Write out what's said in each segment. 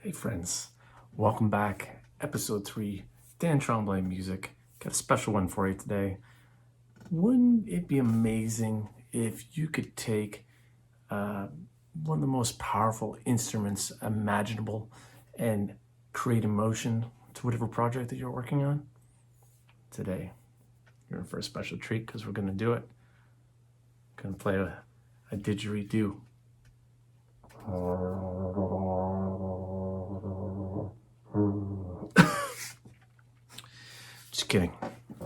Hey friends, welcome back. Episode 3, Dan Tremblay Music. Got a special one for you today. Wouldn't it be amazing if you could take one of the most powerful instruments imaginable and create emotion to whatever project that you're working on? Today, you're in for a special treat because we're going to do it. Going to play a didgeridoo. Just kidding.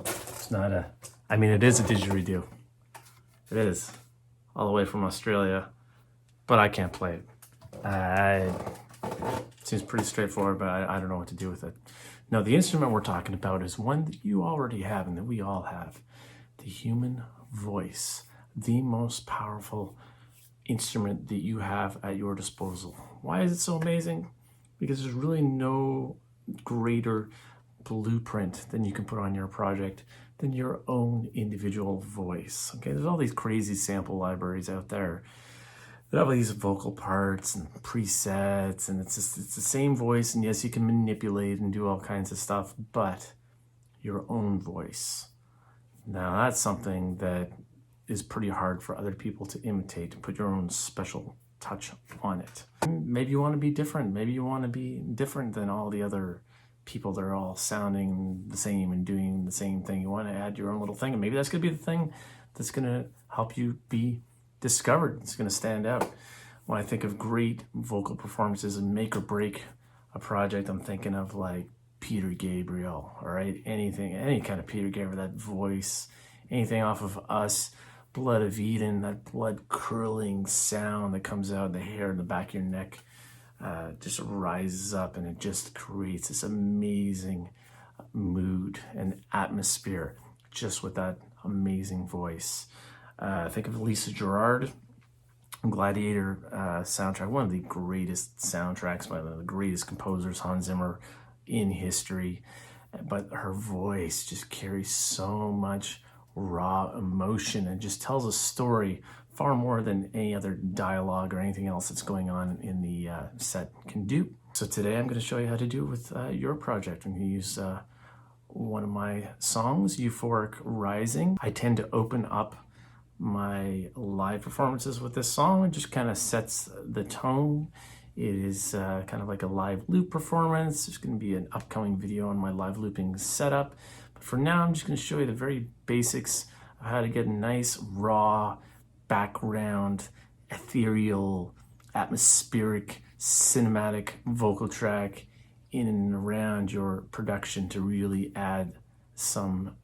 It's not it is a didgeridoo. It is. All the way from Australia. But I can't play it. It seems pretty straightforward, but I don't know what to do with it. No, the instrument we're talking about is one that you already have and that we all have. The human voice. The most powerful instrument that you have at your disposal. Why is it so amazing? Because there's really no greater blueprint than you can put on your project than your own individual voice. Okay, there's all these crazy sample libraries out there that have all these vocal parts and presets, and it's the same voice, and yes, you can manipulate and do all kinds of stuff, but your own voice. Now that's something that is pretty hard for other people to imitate and put your own special touch on it. Maybe you want to be different. Maybe you want to be different than all the other people that are all sounding the same and doing the same thing. You want to add your own little thing, and maybe that's going to be the thing that's going to help you be discovered. It's going to stand out. When I think of great vocal performances and make or break a project, I'm thinking of like Peter Gabriel, all right? Anything, any kind of Peter Gabriel, that voice, anything off of Us, Blood of Eden, that blood curling sound that comes out of the hair in the back of your neck, just rises up, and it just creates this amazing mood and atmosphere just with that amazing voice. Think of Lisa Gerrard, Gladiator soundtrack, one of the greatest soundtracks by one of the greatest composers, Hans Zimmer, in history. But her voice just carries so much raw emotion and just tells a story far more than any other dialogue or anything else that's going on in the set can do. So today I'm going to show you how to do it with your project. I'm going to use one of my songs, Euphoric Rising. I tend to open up my live performances with this song. It just kind of sets the tone. It is kind of like a live loop performance. There's going to be an upcoming video on my live looping setup. But for now, I'm just going to show you the very basics of how to get a nice, raw, background, ethereal, atmospheric, cinematic vocal track in and around your production to really add some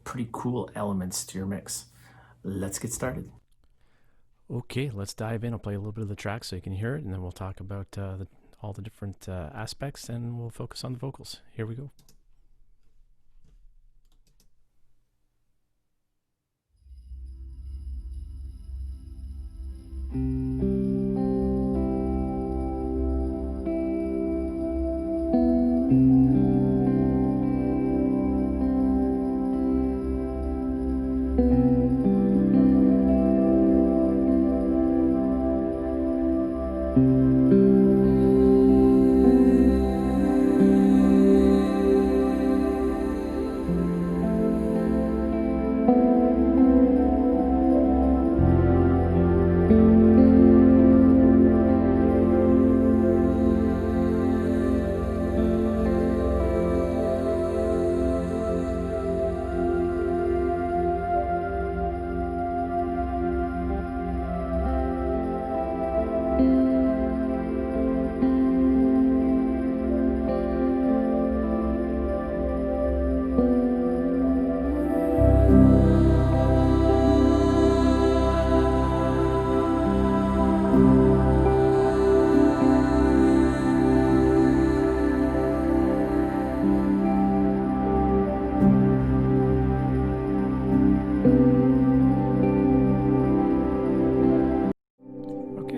pretty cool elements to your mix. Let's get started. Okay, let's dive in. I'll play a little bit of the track so you can hear it, and then we'll talk about all the different aspects, and we'll focus on the vocals. Here we go.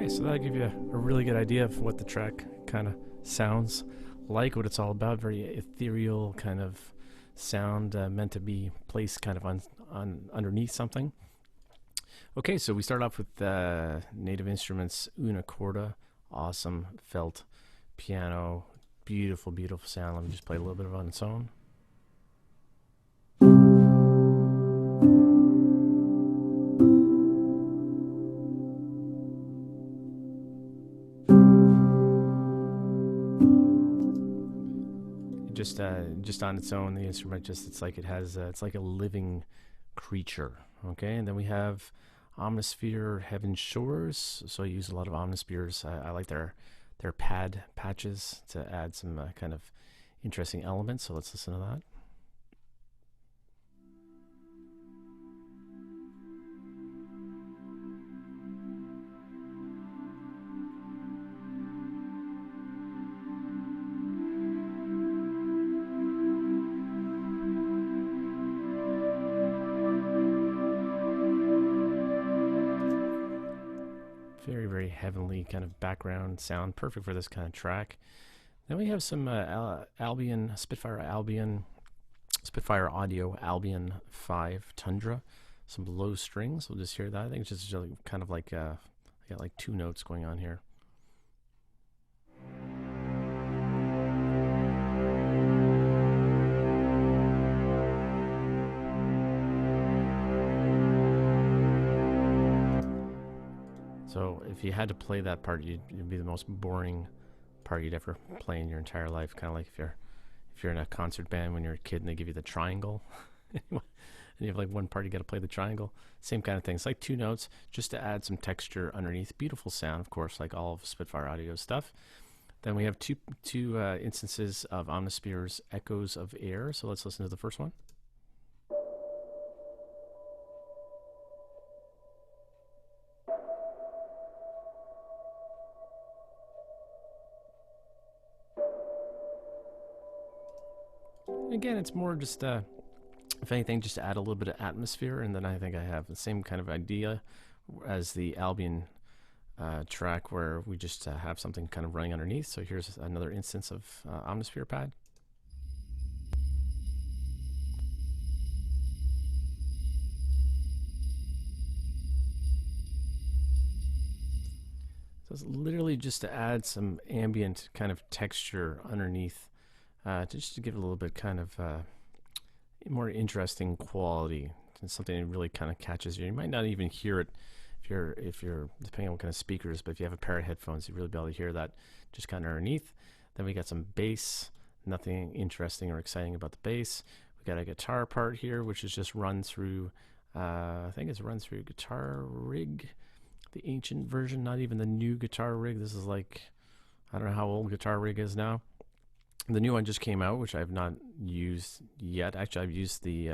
So that'll give you a really good idea of what the track kind of sounds like, what it's all about. Very ethereal kind of sound, meant to be placed kind of on underneath something. Okay, so we start off with Native Instruments Una Corda, awesome felt piano. Beautiful, beautiful sound. Let me just play a little bit of it on its own. Just on its own, the instrument it's like it has it's like a living creature. Okay, and then we have Omnisphere Heaven Shores. So I use a lot of Omnispheres. I like their pad patches to add some kind of interesting elements. So let's listen to that. Very, very heavenly kind of background sound, perfect for this kind of track. Then we have some Spitfire Audio Albion 5 Tundra, some low strings. We'll just hear that. I think it's just really kind of like I got like two notes going on here. So if you had to play that part, it'd be the most boring part you'd ever play in your entire life. Kind of like if you're in a concert band when you're a kid and they give you the triangle, and you have like one part you got to play the triangle. Same kind of thing. It's like two notes just to add some texture underneath. Beautiful sound, of course, like all of Spitfire Audio stuff. Then we have two instances of Omnisphere's Echoes of Air. So let's listen to the first one. Again, it's more just, if anything, just to add a little bit of atmosphere. And then I think I have the same kind of idea as the Albion track where we just have something kind of running underneath. So here's another instance of Omnisphere pad. So it's literally just to add some ambient kind of texture underneath, just to give it a little bit kind of more interesting quality. It's something that really kind of catches you. You might not even hear it if you're depending on what kind of speakers, but if you have a pair of headphones, you'll really be able to hear that just kind of underneath. Then we got some bass. Nothing interesting or exciting about the bass. We got a guitar part here, which is just run through. I think it's run through Guitar Rig, the ancient version, not even the new Guitar Rig. This is like, I don't know how old Guitar Rig is now. The new one just came out, which I've not used yet. Actually, I've used the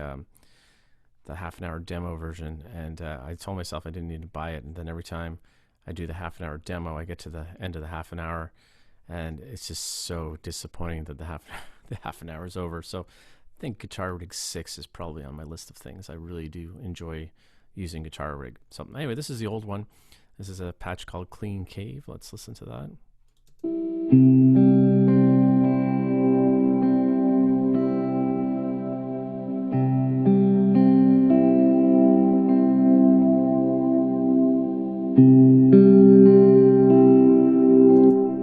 half-an-hour demo version, and I told myself I didn't need to buy it. And then every time I do the half-an-hour demo, I get to the end of the half an hour, and it's just so disappointing that the half an hour is over. So I think Guitar Rig 6 is probably on my list of things. I really do enjoy using Guitar Rig. So anyway, this is the old one. This is a patch called Clean Cave. Let's listen to that.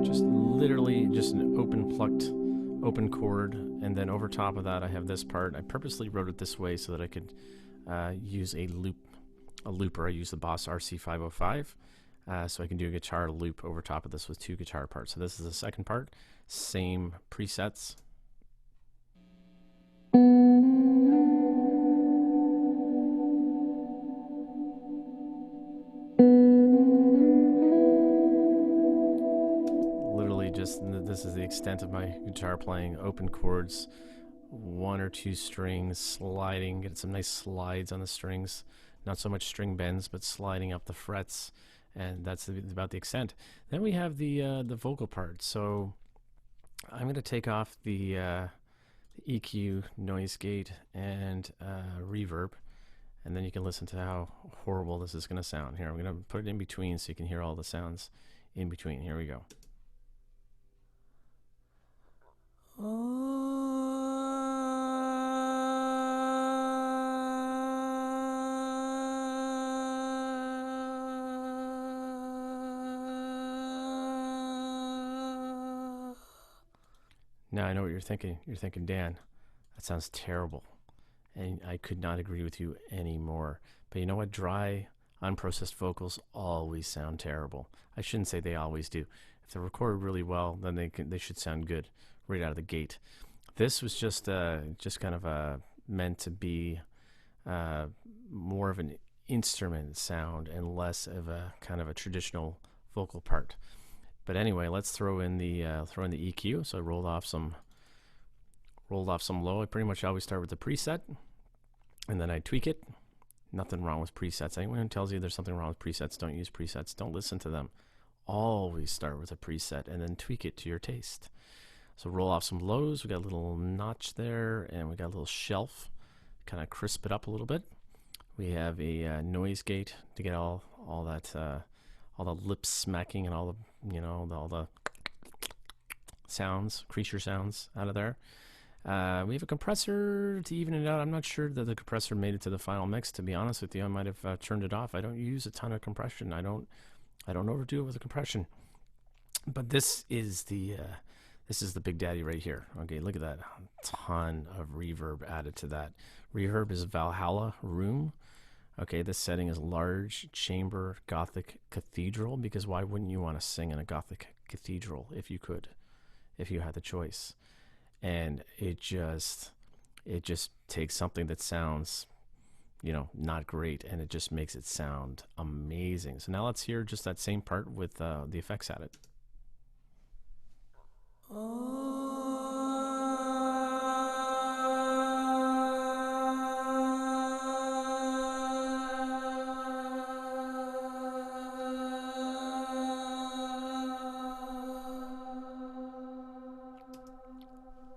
Just literally just an open chord, and then over top of that I have this part. I purposely wrote it this way so that I could use a looper. I use the Boss RC505, so I can do a guitar loop over top of this with two guitar parts. So this is the second part, same presets. Literally just, this is the extent of my guitar playing. Open chords, one or two strings, sliding, get some nice slides on the strings. Not so much string bends, but sliding up the frets, and that's about the extent. Then we have the vocal part. So I'm going to take off the EQ, noise gate, and reverb, and then you can listen to how horrible this is going to sound. Here, I'm going to put it in between so you can hear all the sounds in between. Here we go. Now I know what you're thinking. You're thinking, Dan, that sounds terrible. And I could not agree with you anymore. But you know what? Dry, unprocessed vocals always sound terrible. I shouldn't say they always do. If they're recorded really well, then they should sound good right out of the gate. This was just kind of meant to be more of an instrument sound and less of a kind of a traditional vocal part. But anyway, let's throw in the EQ. So I rolled off some low. I pretty much always start with the preset, and then I tweak it. Nothing wrong with presets. Anyone who tells you there's something wrong with presets, don't use presets. Don't listen to them. Always start with a preset and then tweak it to your taste. So roll off some lows. We got a little notch there, and we got a little shelf. Kind of crisp it up a little bit. We have a noise gate to get all that all the lip smacking and all the all the sounds, creature sounds out of there. We have a compressor to even it out. I'm not sure that the compressor made it to the final mix. To be honest with you, I might have turned it off. I don't use a ton of compression. I don't overdo it with the compression. But this is the big daddy right here. Okay, look at that. A ton of reverb added to that. Reverb is Valhalla Room. Okay, this setting is large chamber Gothic cathedral, because why wouldn't you want to sing in a Gothic cathedral if you could, if you had the choice? And it just takes something that sounds, not great, and it just makes it sound amazing. So now let's hear just that same part with the effects added.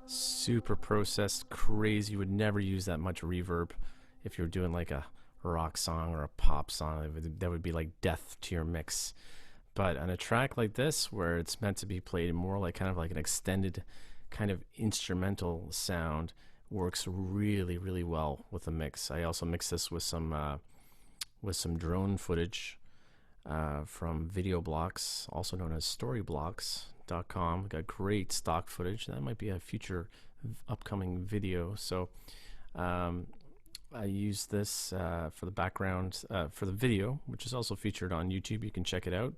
Super processed, crazy. You would never use that much reverb if you're doing like a rock song or a pop song. That would be like death to your mix. But on a track like this, where it's meant to be played more like kind of like an extended kind of instrumental sound, works really, really well with the mix. I also mix this with some drone footage from Video Blocks, also known as Storyblocks.com. Got great stock footage. That might be a future upcoming video. So I use this for the background for the video, which is also featured on YouTube. You can check it out.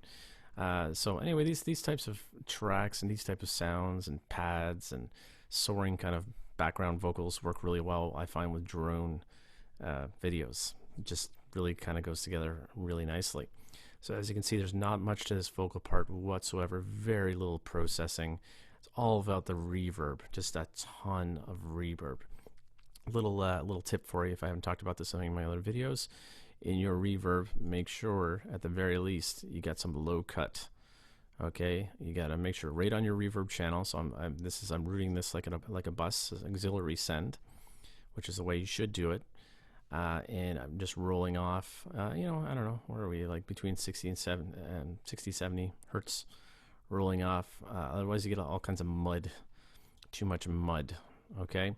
So anyway, these types of tracks and these types of sounds and pads and soaring kind of background vocals work really well, I find, with drone videos. It just really kind of goes together really nicely. So as you can see, there's not much to this vocal part whatsoever. Very little processing. It's all about the reverb. Just a ton of reverb. Little tip for you, if I haven't talked about this in any of my other videos. In your reverb, make sure at the very least you got some low cut. Okay, you got to make sure right on your reverb channel. So I'm routing this like a bus auxiliary send, which is the way you should do it. And I'm just rolling off, I don't know, where are we, like between 60 and 70 hertz rolling off. Otherwise you get all kinds of mud, too much mud. Okay,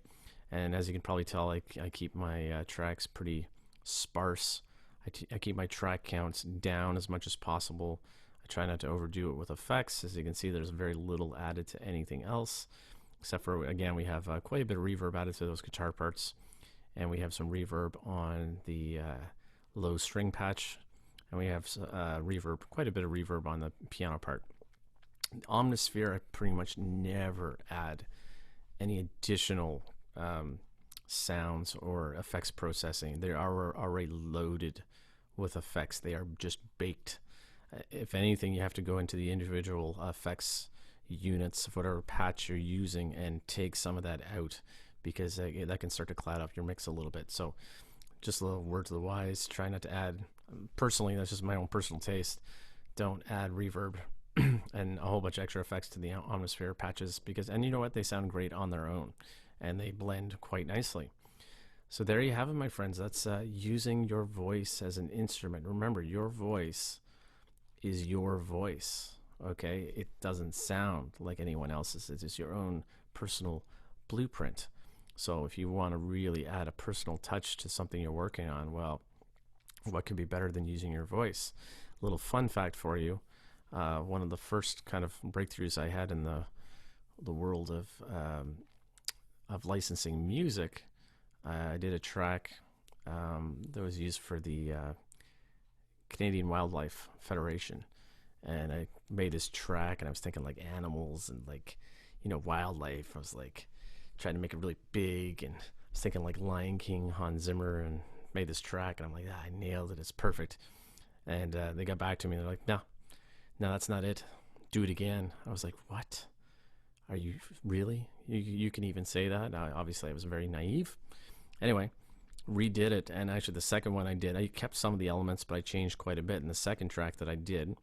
and as you can probably tell, I keep my tracks pretty sparse. I keep my track counts down as much as possible. I try not to overdo it with effects. As you can see, there's very little added to anything else, except for, again, we have quite a bit of reverb added to those guitar parts. And we have some reverb on the low string patch, and we have reverb, quite a bit of reverb on the piano part. Omnisphere, I pretty much never add any additional sounds or effects processing. They are already loaded with effects. They are just baked. If anything, you have to go into the individual effects units of whatever patch you're using and take some of that out, because that can start to cloud up your mix a little bit. So just a little word to the wise, try not to add, personally, that's just my own personal taste, don't add reverb and a whole bunch of extra effects to the Omnisphere patches, because, and you know what, they sound great on their own and they blend quite nicely. So there you have it, my friends. That's using your voice as an instrument. Remember, your voice is your voice, okay? It doesn't sound like anyone else's. It is your own personal blueprint. So if you want to really add a personal touch to something you're working on, well, what could be better than using your voice? A little fun fact for you. One of the first kind of breakthroughs I had in the the world of licensing music, I did a track that was used for the Canadian Wildlife Federation, and I made this track, and I was thinking like animals and like, wildlife. I was like trying to make it really big, and I was thinking like Lion King, Hans Zimmer, and made this track, and I'm like, I nailed it. It's perfect. And they got back to me, and they're like, no, that's not it. Do it again. I was like, what? Are you really? You can even say that? Obviously, I was very naive. Anyway, redid it, and actually the second one I kept some of the elements, but I changed quite a bit. In the second track that I did,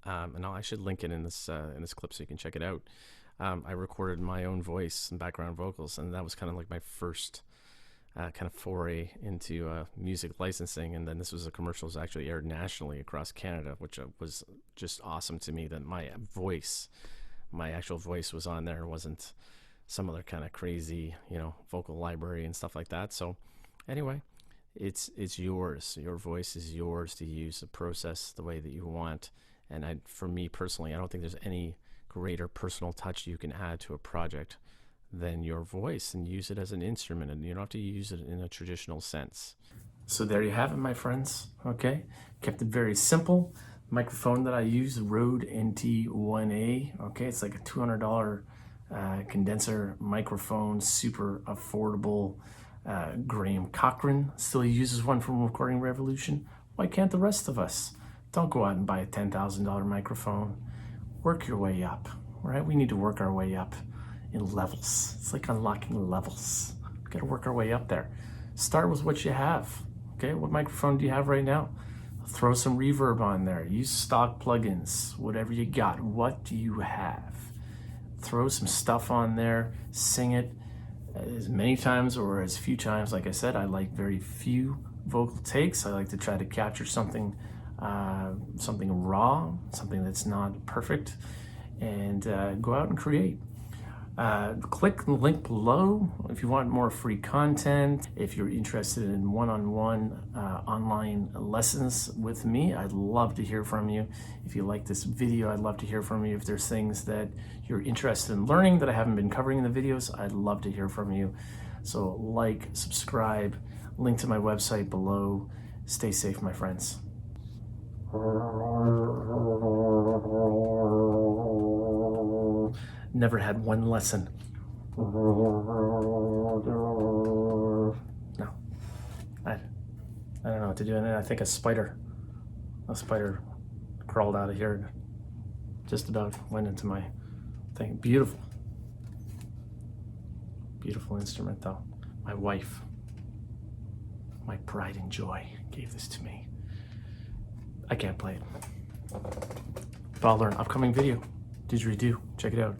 and I should link it in this clip so you can check it out. I recorded my own voice and background vocals, and that was kind of like my first kind of foray into music licensing. And then this was a commercial that was actually aired nationally across Canada, which was just awesome to me, that my actual voice was on there. It wasn't some other kind of crazy, vocal library and stuff like that. So anyway, it's yours. Your voice is yours to use, to process the way that you want. And for me personally, I don't think there's any greater personal touch you can add to a project than your voice, and use it as an instrument, and you don't have to use it in a traditional sense. So there you have it, my friends. Okay, kept it very simple. Microphone that I use, Rode NT1A. Okay, it's like a $200 condenser microphone, super affordable. Graham Cochran still uses one from Recording Revolution. Why can't the rest of us? Don't go out and buy a $10,000 microphone. Work your way up, right? We need to work our way up in levels. It's like unlocking levels. We got to work our way up there. Start with what you have. Okay, what microphone do you have right now? Throw some reverb on there. Use stock plugins, whatever you got. What do you have? Throw some stuff on there. Sing it as many times or as few times. Like I said, I like very few vocal takes. I like to try to capture something raw, something that's not perfect, and go out and create. Click the link below if you want more free content. If you're interested in one-on-one online lessons with me, I'd love to hear from you. If you like this video, I'd love to hear from you. If there's things that you're interested in learning that I haven't been covering in the videos, I'd love to hear from you. So like, subscribe, link to my website below. Stay safe, my friends. Never had one lesson. No. I don't know what to do. And then I think a spider crawled out of here and just about went into my thing. Beautiful. Beautiful instrument though. My wife, my pride and joy, gave this to me. I can't play it, but I'll learn. Upcoming video, didgeridoo, check it out.